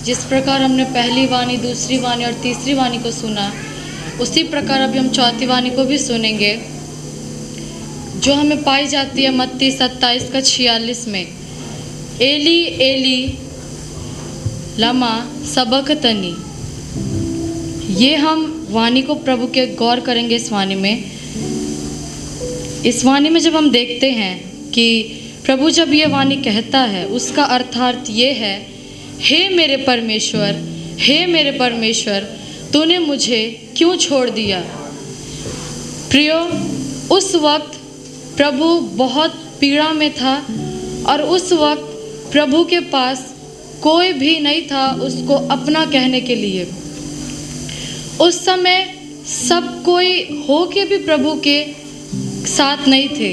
जिस प्रकार हमने पहली वाणी, दूसरी वाणी और तीसरी वाणी को सुना, उसी प्रकार अभी हम चौथी वाणी को भी सुनेंगे, जो हमें पाई जाती है मत्ती 27:46 में। एली एली लमा सबक्तनी। ये हम वाणी को प्रभु के गौर करेंगे। इस वाणी में जब हम देखते हैं कि प्रभु जब ये वाणी कहता है, उसका अर्थार्थ ये है, हे मेरे परमेश्वर, हे मेरे परमेश्वर, तूने मुझे क्यों छोड़ दिया। प्रियो, उस वक्त प्रभु बहुत पीड़ा में था और उस वक्त प्रभु के पास कोई भी नहीं था उसको अपना कहने के लिए। उस समय सब कोई हो के भी प्रभु के साथ नहीं थे।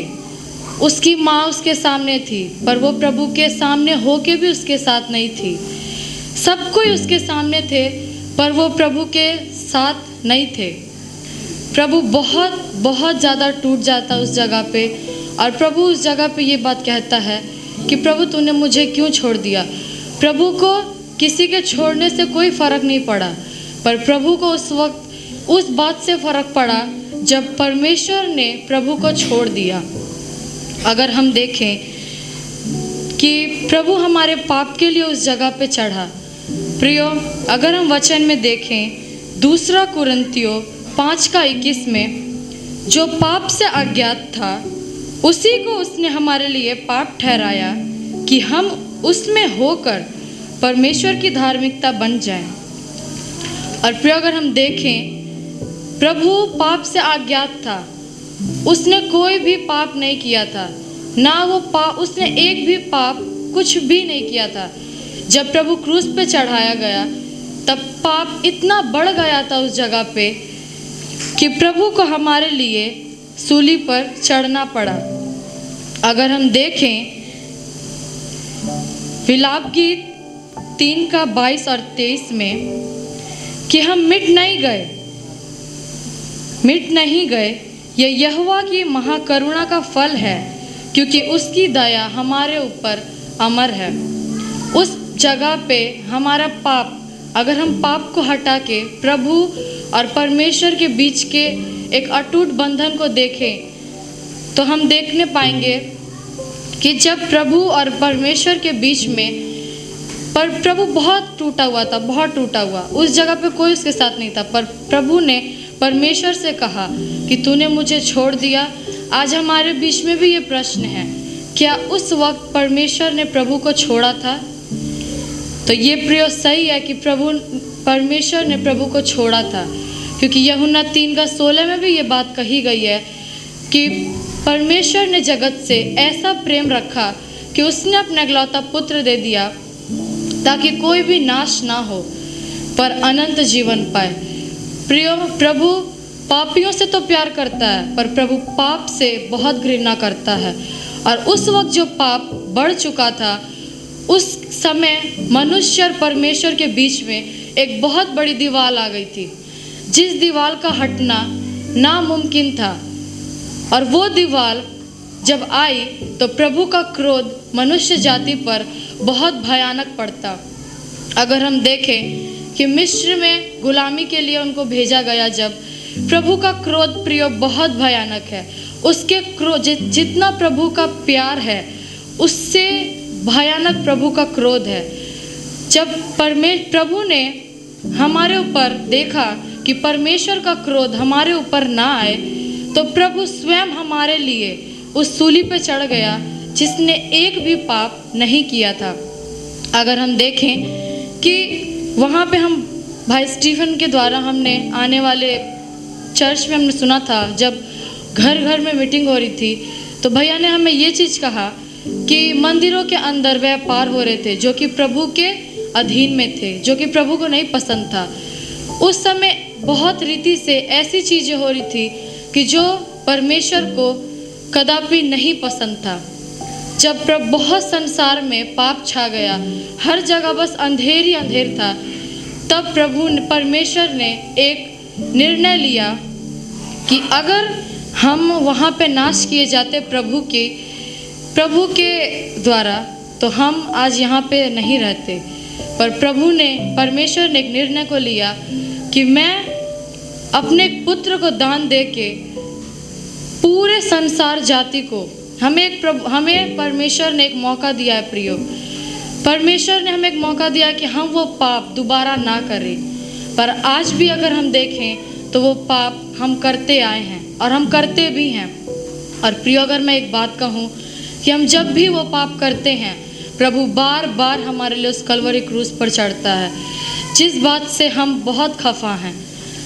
उसकी माँ उसके सामने थी, पर वो प्रभु के सामने हो के भी उसके साथ नहीं थी। सब कोई उसके सामने थे, पर वो प्रभु के साथ नहीं थे। प्रभु बहुत बहुत ज़्यादा टूट जाता उस जगह पे, और प्रभु उस जगह पे ये बात कहता है कि प्रभु तूने मुझे क्यों छोड़ दिया। प्रभु को किसी के छोड़ने से कोई फ़र्क नहीं पड़ा, पर प्रभु को उस वक्त उस बात से फ़र्क पड़ा जब परमेश्वर ने प्रभु को छोड़ दिया। अगर हम देखें कि प्रभु हमारे पाप के लिए उस जगह पे चढ़ा। प्रियो, अगर हम वचन में देखें 2 कुरिन्थियों 5:21 में, जो पाप से अज्ञात था उसी को उसने हमारे लिए पाप ठहराया कि हम उसमें होकर परमेश्वर की धार्मिकता बन जाएं। और प्रियो, अगर हम देखें, प्रभु पाप से अज्ञात था। उसने कोई भी पाप नहीं किया था, ना वो उसने एक भी पाप कुछ भी नहीं किया था। जब प्रभु क्रूस पे चढ़ाया गया, तब पाप इतना बढ़ गया था उस जगह पे कि प्रभु को हमारे लिए सूली पर चढ़ना पड़ा। अगर हम देखें विलाप गीत 3:22 और 23 में, कि हम मिट नहीं गए, ये यहोवा की महाकरुणा का फल है, क्योंकि उसकी दया हमारे ऊपर अमर है। उस जगह पे हमारा पाप, अगर हम पाप को हटा के प्रभु और परमेश्वर के बीच के एक अटूट बंधन को देखें, तो हम देखने पाएंगे कि जब प्रभु और परमेश्वर के बीच में, पर प्रभु बहुत टूटा हुआ था, बहुत टूटा हुआ। उस जगह पे कोई उसके साथ नहीं था, पर प्रभु ने परमेश्वर से कहा कि तूने मुझे छोड़ दिया। आज हमारे बीच में भी ये प्रश्न है, क्या उस वक्त परमेश्वर ने प्रभु को छोड़ा था? तो ये प्रिय सही है कि परमेश्वर ने प्रभु को छोड़ा था, क्योंकि यूहन्ना 3:16 में भी ये बात कही गई है कि परमेश्वर ने जगत से ऐसा प्रेम रखा कि उसने अपना इकलौता पुत्र दे दिया, ताकि कोई भी नाश ना हो पर अनंत जीवन पाए। प्रियो, प्रभु पापियों से तो प्यार करता है, पर प्रभु पाप से बहुत घृणा करता है। और उस वक्त जो पाप बढ़ चुका था, उस समय मनुष्य और परमेश्वर के बीच में एक बहुत बड़ी दीवार आ गई थी, जिस दीवार का हटना नामुमकिन था। और वो दीवार जब आई तो प्रभु का क्रोध मनुष्य जाति पर बहुत भयानक पड़ता। अगर हम देखें कि मिस्र में गुलामी के लिए उनको भेजा गया, जब प्रभु का क्रोध प्रिय बहुत भयानक है। उसके क्रोध, जितना प्रभु का प्यार है उससे भयानक प्रभु का क्रोध है। जब प्रभु ने हमारे ऊपर देखा कि परमेश्वर का क्रोध हमारे ऊपर ना आए, तो प्रभु स्वयं हमारे लिए उस सूली पे चढ़ गया, जिसने एक भी पाप नहीं किया था। अगर हम देखें कि वहाँ पे हम भाई स्टीफन के द्वारा हमने आने वाले चर्च में हमने सुना था, जब घर घर में मीटिंग हो रही थी, तो भैया ने हमें ये चीज़ कहा कि मंदिरों के अंदर व्यापार हो रहे थे जो कि प्रभु के अधीन में थे, जो कि प्रभु को नहीं पसंद था। उस समय बहुत रीति से ऐसी चीज़ें हो रही थी कि जो परमेश्वर को कदापि नहीं पसंद था। जब बहुत संसार में पाप छा गया, हर जगह बस अंधेर ही अंधेर था, तब परमेश्वर ने एक निर्णय लिया कि अगर हम वहाँ पे नाश किए जाते प्रभु के द्वारा, तो हम आज यहाँ पे नहीं रहते। पर परमेश्वर ने एक निर्णय को लिया कि मैं अपने पुत्र को दान दे के पूरे संसार जाति को हमें परमेश्वर ने एक मौका दिया है प्रियो। परमेश्वर ने हमें एक मौका दिया कि हम वो पाप दोबारा ना करें। पर आज भी अगर हम देखें तो वो पाप हम करते आए हैं और हम करते भी हैं। और प्रियो, अगर मैं एक बात कहूँ कि हम जब भी वो पाप करते हैं, प्रभु बार बार हमारे लिए उस कलवरी क्रूस पर चढ़ता है, जिस बात से हम बहुत खफा हैं।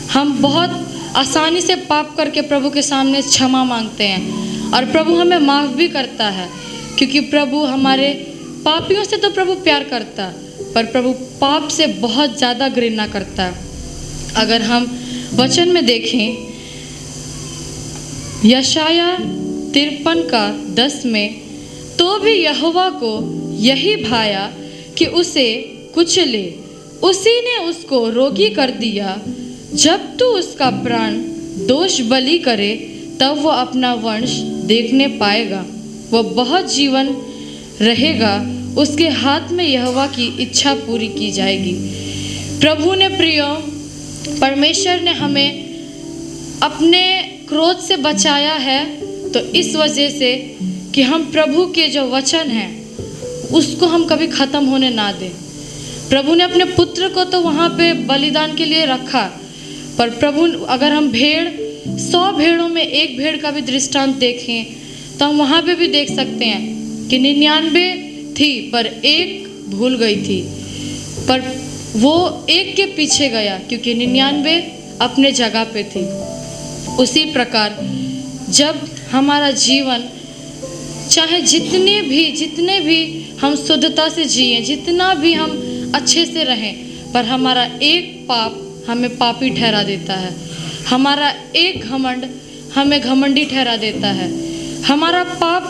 हम बहुत आसानी से पाप करके प्रभु के सामने क्षमा मांगते हैं और प्रभु हमें माफ़ भी करता है, क्योंकि प्रभु हमारे पापियों से तो प्रभु प्यार करता है, पर प्रभु पाप से बहुत ज़्यादा घृणा करता है। अगर हम वचन में देखें यशाया 53:10 में, तो भी यहोवा को यही भाया कि उसे कुचले, उसी ने उसको रोगी कर दिया। जब तू उसका प्राण दोष बलि करे, तब वो अपना वंश देखने पाएगा, वो बहुत जीवन रहेगा, उसके हाथ में यहोवा की इच्छा पूरी की जाएगी। प्रभु ने प्रियो, परमेश्वर ने हमें अपने क्रोध से बचाया है, तो इस वजह से कि हम प्रभु के जो वचन हैं उसको हम कभी ख़त्म होने ना दें। प्रभु ने अपने पुत्र को तो वहाँ पे बलिदान के लिए रखा, पर प्रभु अगर हम 100 भेड़ों में एक भेड़ का भी दृष्टांत देखें तो हम वहाँ पे भी देख सकते हैं कि 99 थी पर एक भूल गई थी, पर वो एक के पीछे गया क्योंकि 99 अपने जगह पे थी। उसी प्रकार जब हमारा जीवन चाहे जितने भी हम शुद्धता से जिए, जितना भी हम अच्छे से रहें, पर हमारा एक पाप हमें पापी ठहरा देता है, हमारा एक घमंड हमें घमंडी ठहरा देता है। हमारा पाप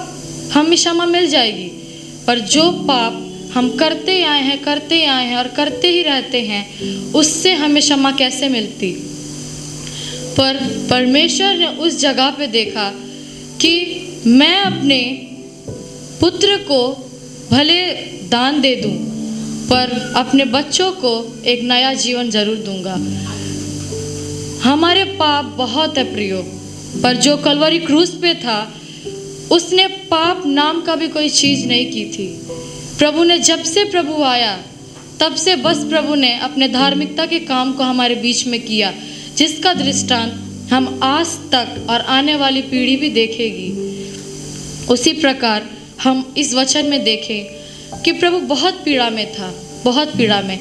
हमें क्षमा मिल जाएगी, पर जो पाप हम करते आए हैं और करते ही रहते हैं, उससे हमें क्षमा कैसे मिलती। पर परमेश्वर ने उस जगह पे देखा कि मैं अपने पुत्र को भले दान दे दूं, पर अपने बच्चों को एक नया जीवन जरूर दूंगा। हमारे पाप बहुत है प्रियो, पर जो कलवरी क्रूस पे था उसने पाप नाम का भी कोई चीज़ नहीं की थी। प्रभु ने जब से प्रभु आया तब से बस प्रभु ने अपने धार्मिकता के काम को हमारे बीच में किया, जिसका दृष्टांत हम आज तक और आने वाली पीढ़ी भी देखेगी। उसी प्रकार हम इस वचन में देखें कि प्रभु बहुत पीड़ा में था, बहुत पीड़ा में।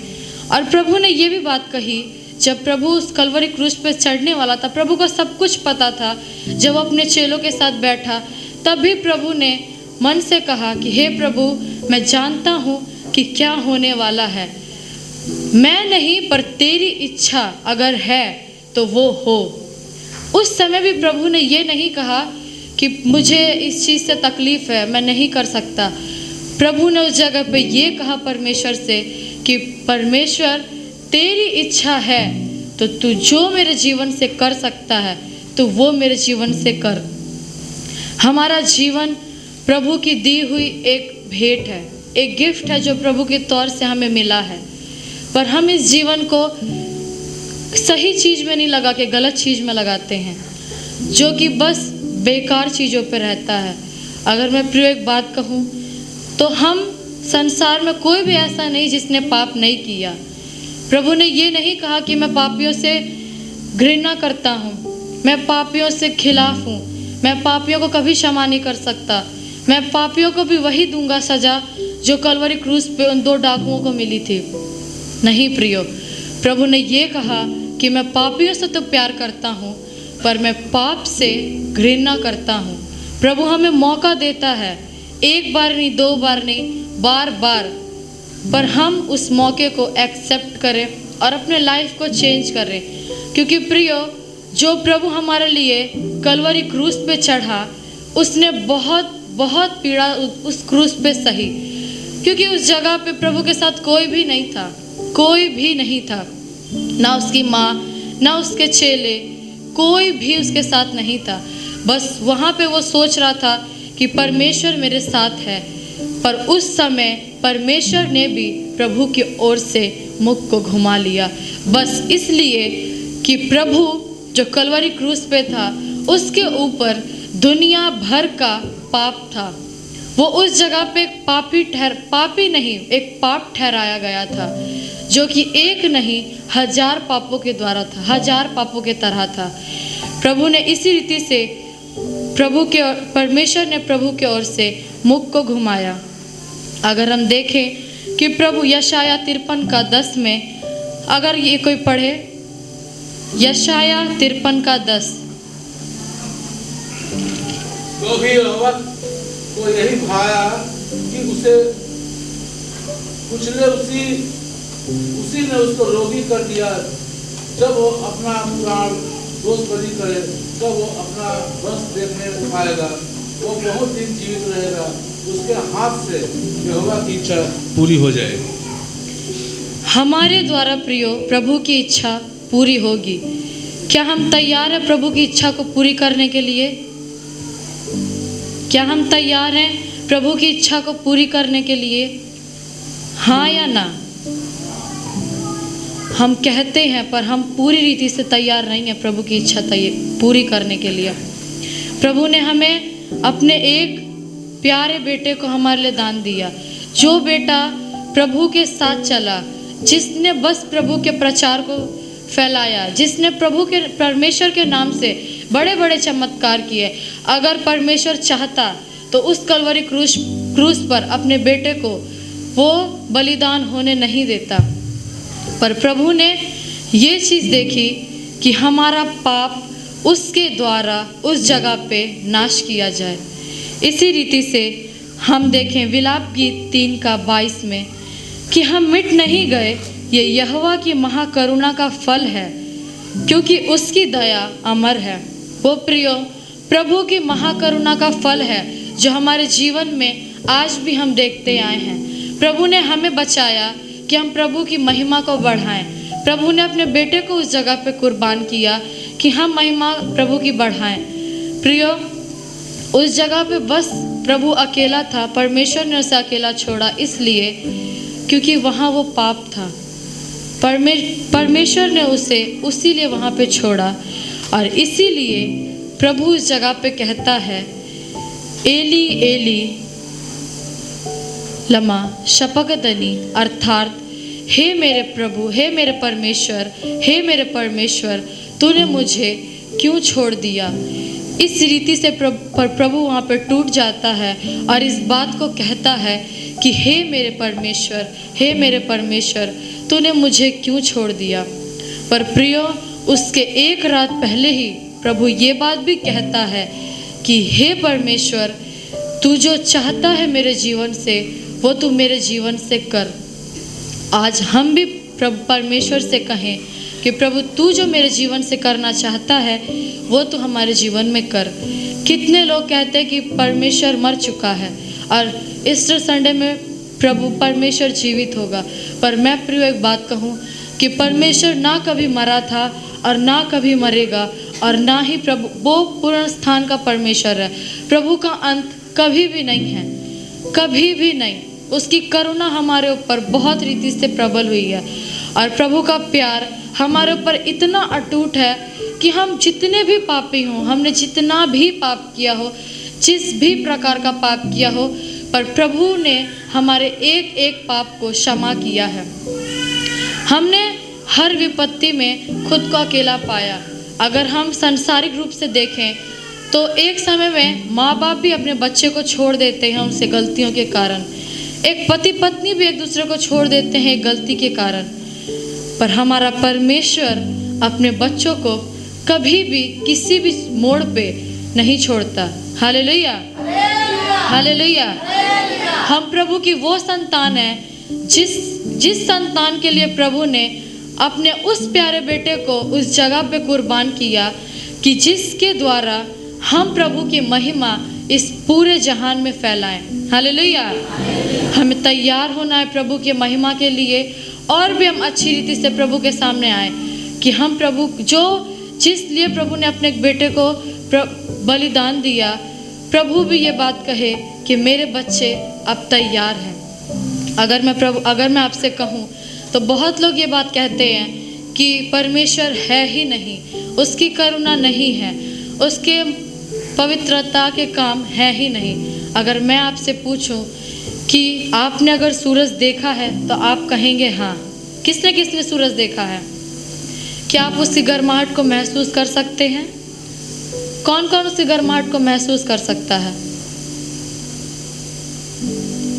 और प्रभु ने ये भी बात कही, जब प्रभु उस कलवरी क्रूस पर चढ़ने वाला था, प्रभु को सब कुछ पता था। जब वो अपने चेलों के साथ बैठा, तब भी प्रभु ने मन से कहा कि हे प्रभु, मैं जानता हूँ कि क्या होने वाला है, मैं नहीं पर तेरी इच्छा अगर है तो वो हो। उस समय भी प्रभु ने ये नहीं कहा कि मुझे इस चीज़ से तकलीफ़ है, मैं नहीं कर सकता। प्रभु ने उस जगह पे ये कहा परमेश्वर से कि परमेश्वर, तेरी इच्छा है तो तू जो मेरे जीवन से कर सकता है तो वो मेरे जीवन से कर। हमारा जीवन प्रभु की दी हुई एक भेंट है, एक गिफ्ट है जो प्रभु के तौर से हमें मिला है, पर हम इस जीवन को सही चीज़ में नहीं लगा के गलत चीज़ में लगाते हैं, जो कि बस बेकार चीज़ों पे रहता है। अगर मैं प्रिय एक बात कहूँ तो हम संसार में कोई भी ऐसा नहीं जिसने पाप नहीं किया। प्रभु ने ये नहीं कहा कि मैं पापियों से घृणा करता हूँ, मैं पापियों से खिलाफ हूँ, मैं पापियों को कभी क्षमा नहीं कर सकता, मैं पापियों को भी वही दूंगा सजा जो कलवरी क्रूस पे उन 2 डाकुओं को मिली थी। नहीं प्रियो, प्रभु ने ये कहा कि मैं पापियों से तो प्यार करता हूँ, पर मैं पाप से घृणा करता हूँ। प्रभु हमें मौका देता है, एक बार नहीं, 2 बार नहीं, बार बार, पर हम उस मौके को एक्सेप्ट करें और अपने लाइफ को चेंज करें। क्योंकि प्रियो, जो प्रभु हमारे लिए कलवरी क्रूस पे चढ़ा, उसने बहुत बहुत पीड़ा उस क्रूस पे सही, क्योंकि उस जगह पे प्रभु के साथ कोई भी नहीं था, कोई भी नहीं था, ना उसकी माँ, ना उसके चेले, कोई भी उसके साथ नहीं था। बस वहाँ पे वो सोच रहा था कि परमेश्वर मेरे साथ है, पर उस समय परमेश्वर ने भी प्रभु की ओर से मुख को घुमा लिया, बस इसलिए कि प्रभु जो कलवरी क्रूस पे था उसके ऊपर दुनिया भर का पाप था। वो उस जगह पे पापी नहीं, एक पाप ठहराया गया था, जो कि एक नहीं 1000 पापों के द्वारा था, 1000 पापों के तरह था। प्रभु ने इसी रीति से परमेश्वर ने प्रभु के ओर से मुख को घुमाया। अगर हम देखें कि प्रभु यशाया 53:10 में, अगर ये कोई पढ़े यशाया 53:10। तो भी यहोवा को यही भाया कि उसे कुछ ने उसी ने उसको रोगी कर दिया। जब वो अपना प्राण दोष बलि करे तब वो अपना वंश देखने पाएगा, वो बहुत दिन जीवित रहेगा, उसके हाथ से यहोवा की इच्छा पूरी हो जाएगी। हमारे द्वारा प्रियो प्रभु की इच्छा पूरी होगी। क्या हम तैयार हैं प्रभु की इच्छा को पूरी करने के लिए? क्या हम तैयार हैं प्रभु की इच्छा को पूरी करने के लिए? हाँ या ना? हम कहते हैं पर हम पूरी रीति से तैयार नहीं हैं प्रभु की इच्छा पूरी करने के लिए। प्रभु ने हमें अपने एक प्यारे बेटे को हमारे लिए दान दिया, जो बेटा प्रभु के साथ चला, जिसने बस प्रभु के प्रचार को फैलाया, जिसने प्रभु के परमेश्वर के नाम से बड़े बड़े चमत्कार किए। अगर परमेश्वर चाहता तो उस कलवरी क्रूस पर अपने बेटे को वो बलिदान होने नहीं देता, पर प्रभु ने ये चीज़ देखी कि हमारा पाप उसके द्वारा उस जगह पे नाश किया जाए। इसी रीति से हम देखें विलाप गीत 3:22 में कि हम मिट नहीं गए, ये यहोवा की महाकरुणा का फल है, क्योंकि उसकी दया अमर है। वो प्रियो प्रभु की महाकरुणा का फल है जो हमारे जीवन में आज भी हम देखते आए हैं। प्रभु ने हमें बचाया कि हम प्रभु की महिमा को बढ़ाएं। प्रभु ने अपने बेटे को उस जगह पे कुर्बान किया कि हम महिमा प्रभु की बढ़ाएं। प्रियो उस जगह पे बस प्रभु अकेला था, परमेश्वर ने उसे अकेला छोड़ा इसलिए क्योंकि वहाँ वो पाप था। परमेश्वर ने उसे उसीलिए वहाँ पे छोड़ा, और इसीलिए प्रभु उस जगह पे कहता है एली एली लमा शपकदनी, अर्थात हे मेरे प्रभु, हे मेरे परमेश्वर, हे मेरे परमेश्वर, तूने मुझे क्यों छोड़ दिया। इस रीति से प्रभु वहाँ पर टूट जाता है और इस बात को कहता है कि हे मेरे परमेश्वर, हे मेरे परमेश्वर, तूने मुझे क्यों छोड़ दिया। पर प्रियो उसके एक रात पहले ही प्रभु ये बात भी कहता है कि हे परमेश्वर, तू जो चाहता है मेरे जीवन से वो तू मेरे जीवन से कर। आज हम भी प्रभु परमेश्वर से कहें कि प्रभु तू जो मेरे जीवन से करना चाहता है वो तू हमारे जीवन में कर। कितने लोग कहते हैं कि परमेश्वर मर चुका है और ईस्टर संडे में प्रभु परमेश्वर जीवित होगा, पर मैं प्रिय एक बात कहूँ कि परमेश्वर ना कभी मरा था और ना कभी मरेगा, और ना ही प्रभु वो पूर्ण स्थान का परमेश्वर है। प्रभु का अंत कभी भी नहीं है, कभी भी नहीं। उसकी करुणा हमारे ऊपर बहुत रीति से प्रबल हुई है, और प्रभु का प्यार हमारे ऊपर इतना अटूट है कि हम जितने भी पापी हों, हमने जितना भी पाप किया हो, जिस भी प्रकार का पाप किया हो, पर प्रभु ने हमारे एक एक पाप को क्षमा किया है। हमने हर विपत्ति में खुद को अकेला पाया। अगर हम सांसारिक रूप से देखें तो एक समय में माँ बाप भी अपने बच्चे को छोड़ देते हैं उनसे गलतियों के कारण। एक पति पत्नी भी एक दूसरे को छोड़ देते हैं गलती के कारण, पर हमारा परमेश्वर अपने बच्चों को कभी भी किसी भी मोड़ पे नहीं छोड़ता। Hallelujah, hallelujah. हम प्रभु की वो संतान है जिस संतान के लिए प्रभु ने अपने उस प्यारे बेटे को उस जगह पे कुर्बान किया कि जिसके द्वारा हम प्रभु की महिमा इस पूरे जहान में फैलाएं। हालेलुया। हमें तैयार होना है प्रभु की महिमा के लिए, और भी हम अच्छी रीति से प्रभु के सामने आए कि हम प्रभु जिस लिए प्रभु ने अपने बेटे को बलिदान दिया, प्रभु भी ये बात कहे कि मेरे बच्चे अब तैयार हैं। अगर मैं आपसे कहूँ तो बहुत लोग ये बात कहते हैं कि परमेश्वर है ही नहीं, उसकी करुणा नहीं है, उसके पवित्रता के काम है ही नहीं। अगर मैं आपसे पूछूं कि आपने अगर सूरज देखा है तो आप कहेंगे हाँ। किसने किसने सूरज देखा है? क्या आप उसकी गर्माहट को महसूस कर सकते हैं? कौन कौन उसकी गर्माहट को महसूस कर सकता है?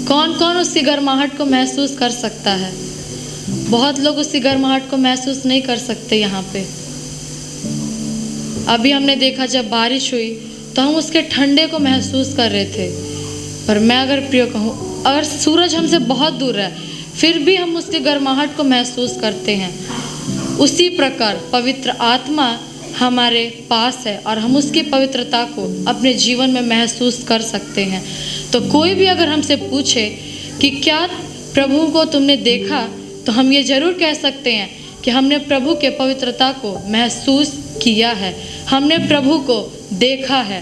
कौन कौन उसकी गर्माहट को महसूस कर सकता है? बहुत लोग उसकी गर्माहट को महसूस नहीं कर सकते। यहाँ पे अभी हमने देखा जब बारिश हुई तो हम उसके ठंडे को महसूस कर रहे थे। पर मैं अगर प्रिय कहूँ, अगर सूरज हमसे बहुत दूर है फिर भी हम उसकी गर्माहट को महसूस करते हैं। उसी प्रकार पवित्र आत्मा हमारे पास है और हम उसकी पवित्रता को अपने जीवन में महसूस कर सकते हैं। तो कोई भी अगर हमसे पूछे कि क्या प्रभु को तुमने देखा, तो हम ये जरूर कह सकते हैं कि हमने प्रभु के पवित्रता को महसूस किया है, हमने प्रभु को देखा है।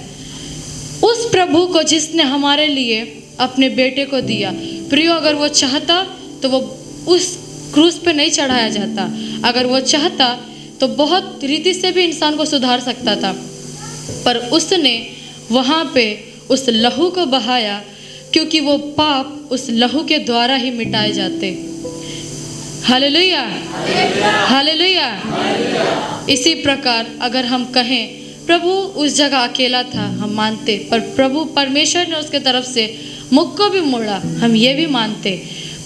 उस प्रभु को जिसने हमारे लिए अपने बेटे को दिया। प्रियो, अगर वो चाहता तो वो उस क्रूस पे नहीं चढ़ाया जाता। अगर वो चाहता तो बहुत रीति से भी इंसान को सुधार सकता था, पर उसने वहाँ पे उस लहू को बहाया, क्योंकि वो पाप उस लहू के द्वारा ही मिटाए जाते। Hallelujah, hallelujah. इसी प्रकार अगर हम कहें प्रभु उस जगह अकेला था, हम मानते, पर प्रभु परमेश्वर ने उसके तरफ से मुख को भी मोड़ा, हम ये भी मानते।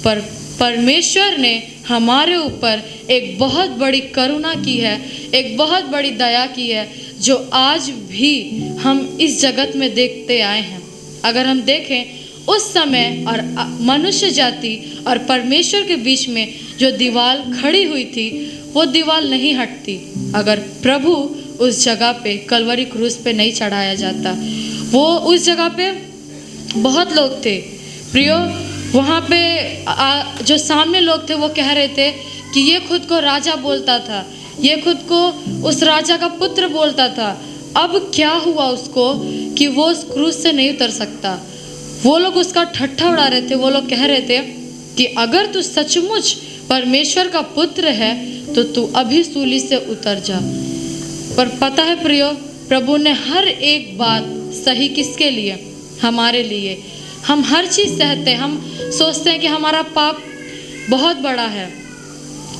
पर परमेश्वर ने हमारे ऊपर एक बहुत बड़ी करुणा की है, एक बहुत बड़ी दया की है, जो आज भी हम इस जगत में देखते आए हैं। अगर हम देखें उस समय और मनुष्य जाति और परमेश्वर के बीच में जो दीवार खड़ी हुई थी, वो दीवार नहीं हटती अगर प्रभु उस जगह पे कलवरी क्रूस पे नहीं चढ़ाया जाता। वो उस जगह पे बहुत लोग थे प्रियो, वहाँ पे जो सामने लोग थे वो कह रहे थे कि ये खुद को राजा बोलता था, ये खुद को उस राजा का पुत्र बोलता था। अब क्या हुआ उसको कि वो उस क्रूस से नहीं उतर सकता। वो लोग उसका ठट्ठा उड़ा रहे थे। वो लोग कह रहे थे कि अगर तू सचमुच परमेश्वर का पुत्र है तो तू अभी सूली से उतर जा। पर पता है प्रियो, प्रभु ने हर एक बात सही किसके लिए? हमारे लिए। हम हर चीज़ सहते हैं, हम सोचते हैं कि हमारा पाप बहुत बड़ा है,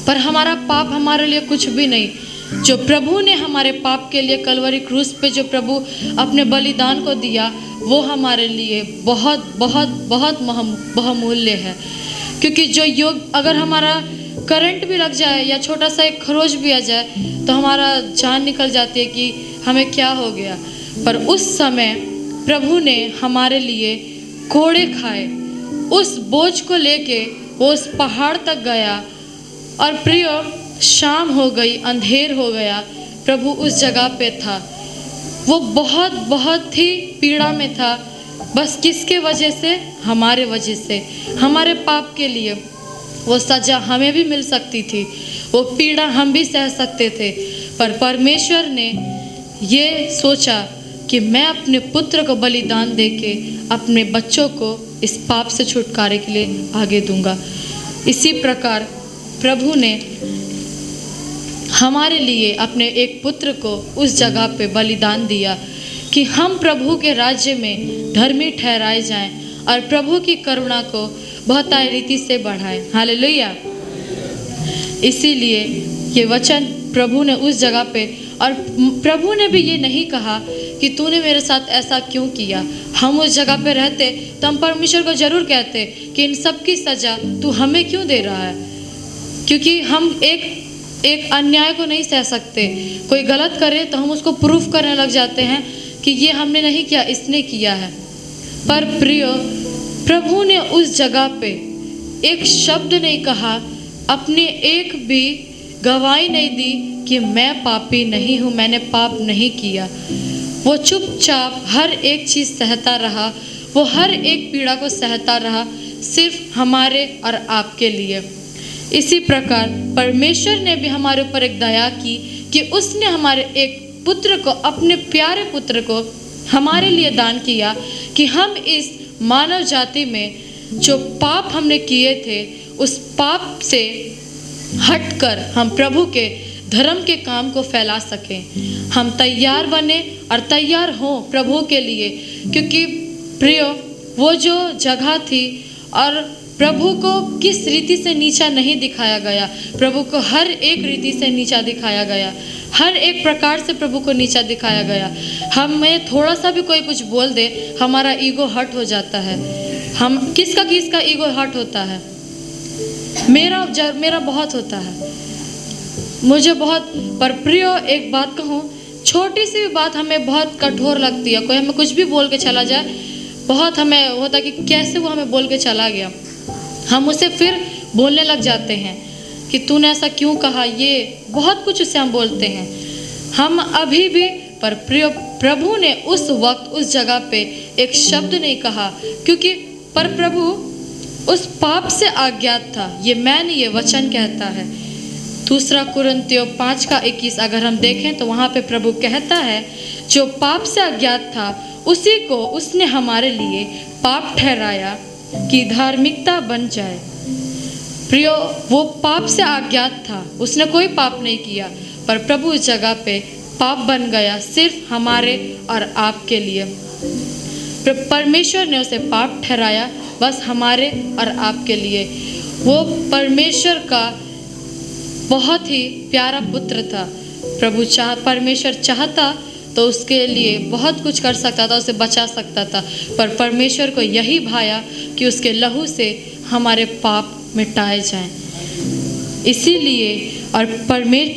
पर हमारा पाप हमारे लिए कुछ भी नहीं। जो प्रभु ने हमारे पाप के लिए कलवरी क्रूस पे जो प्रभु अपने बलिदान को दिया, वो हमारे लिए बहुत बहुत बहुत बहुमूल्य है। क्योंकि जो योग, अगर हमारा करंट भी लग जाए या छोटा सा एक खरोच भी आ जाए तो हमारा जान निकल जाती है कि हमें क्या हो गया। पर उस समय प्रभु ने हमारे लिए कोड़े खाए, उस बोझ को लेके वो उस पहाड़ तक गया। और प्रियो, शाम हो गई, अंधेर हो गया, प्रभु उस जगह पे था। वो बहुत बहुत ही पीड़ा में था। बस किसके वजह से? हमारे वजह से, हमारे पाप के लिए। वो सज़ा हमें भी मिल सकती थी, वो पीड़ा हम भी सह सकते थे, पर परमेश्वर ने ये सोचा कि मैं अपने पुत्र को बलिदान देके अपने बच्चों को इस पाप से छुटकारे के लिए आगे दूंगा। इसी प्रकार प्रभु ने हमारे लिए अपने एक पुत्र को उस जगह पे बलिदान दिया कि हम प्रभु के राज्य में धर्मी ठहराए जाएं और प्रभु की करुणा को बहुतायत रीति से बढ़ाएं। हालेलुया। इसीलिए ये वचन प्रभु ने उस जगह पे, और प्रभु ने भी ये नहीं कहा कि तूने मेरे साथ ऐसा क्यों किया। हम उस जगह पे रहते तो हम परमेश्वर को जरूर कहते कि इन सब की सज़ा तू हमें क्यों दे रहा है, क्योंकि हम एक अन्याय को नहीं सह सकते। कोई गलत करे तो हम उसको प्रूफ करने लग जाते हैं कि ये हमने नहीं किया, इसने किया है। पर प्रियो, प्रभु ने उस जगह पे एक शब्द नहीं कहा, अपने एक भी गवाही नहीं दी कि मैं पापी नहीं हूँ, मैंने पाप नहीं किया। वो चुपचाप हर एक चीज़ सहता रहा, वो हर एक पीड़ा को सहता रहा, सिर्फ हमारे और आपके लिए। इसी प्रकार परमेश्वर ने भी हमारे ऊपर एक दया की कि उसने हमारे एक पुत्र को, अपने प्यारे पुत्र को हमारे लिए दान किया कि हम इस मानव जाति में जो पाप हमने किए थे, उस पाप से हटकर हम प्रभु के धर्म के काम को फैला सकें। हम तैयार बने और तैयार हों प्रभु के लिए, क्योंकि प्रियो वो जो जगह थी और प्रभु को किस रीति से नीचा नहीं दिखाया गया, प्रभु को हर एक रीति से नीचा दिखाया गया, हर एक प्रकार से प्रभु को नीचा दिखाया गया। हमें थोड़ा सा भी कोई कुछ बोल दे, हमारा ईगो हर्ट हो जाता है। हम किसका ईगो हर्ट होता है? मेरा बहुत होता है, मुझे बहुत। पर प्रियो एक बात कहूँ, छोटी सी भी बात हमें बहुत कठोर लगती है। कोई हमें कुछ भी बोल के चला जाए, बहुत हमें होता है कि कैसे वो हमें बोल के चला गया। हम उसे फिर बोलने लग जाते हैं कि तूने ऐसा क्यों कहा, ये बहुत कुछ उसे हम बोलते हैं। हम अभी भी, पर प्रिय प्रभु ने उस वक्त उस जगह पे एक शब्द नहीं कहा, क्योंकि पर प्रभु उस पाप से अज्ञात था। ये मैं नहीं, ये वचन कहता है। दूसरा कुरिन्थियों 5:21 अगर हम देखें तो वहाँ पे प्रभु कहता है, जो पाप से अज्ञात था उसी को उसने हमारे लिए पाप ठहराया कि धार्मिकता बन जाए। प्रियो, वो पाप से अज्ञात था, उसने कोई पाप नहीं किया, पर प्रभु इस जगह पे पाप बन गया सिर्फ हमारे और आपके लिए। परमेश्वर ने उसे पाप ठहराया बस हमारे और आपके लिए। वो परमेश्वर का बहुत ही प्यारा पुत्र था। परमेश्वर चाहता तो उसके लिए बहुत कुछ कर सकता था, उसे बचा सकता था, पर परमेश्वर को यही भाया कि उसके लहू से हमारे पाप मिटाए जाएं। इसीलिए और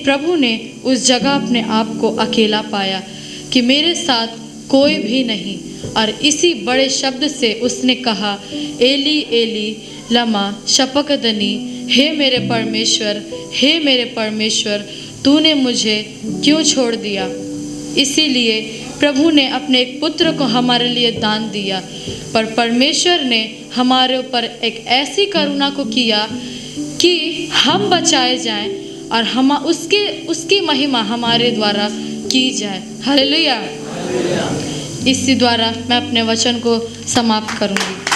प्रभु ने उस जगह अपने आप को अकेला पाया कि मेरे साथ कोई भी नहीं, और इसी बड़े शब्द से उसने कहा, एली एली लमा शपकदनी, हे मेरे परमेश्वर तूने मुझे क्यों छोड़ दिया। इसीलिए प्रभु ने अपने एक पुत्र को हमारे लिए दान दिया, पर परमेश्वर ने हमारे ऊपर एक ऐसी करुणा को किया कि हम बचाए जाएं और हम उसकी महिमा हमारे द्वारा की जाए। हालेलुया। इसी द्वारा मैं अपने वचन को समाप्त करूंगी।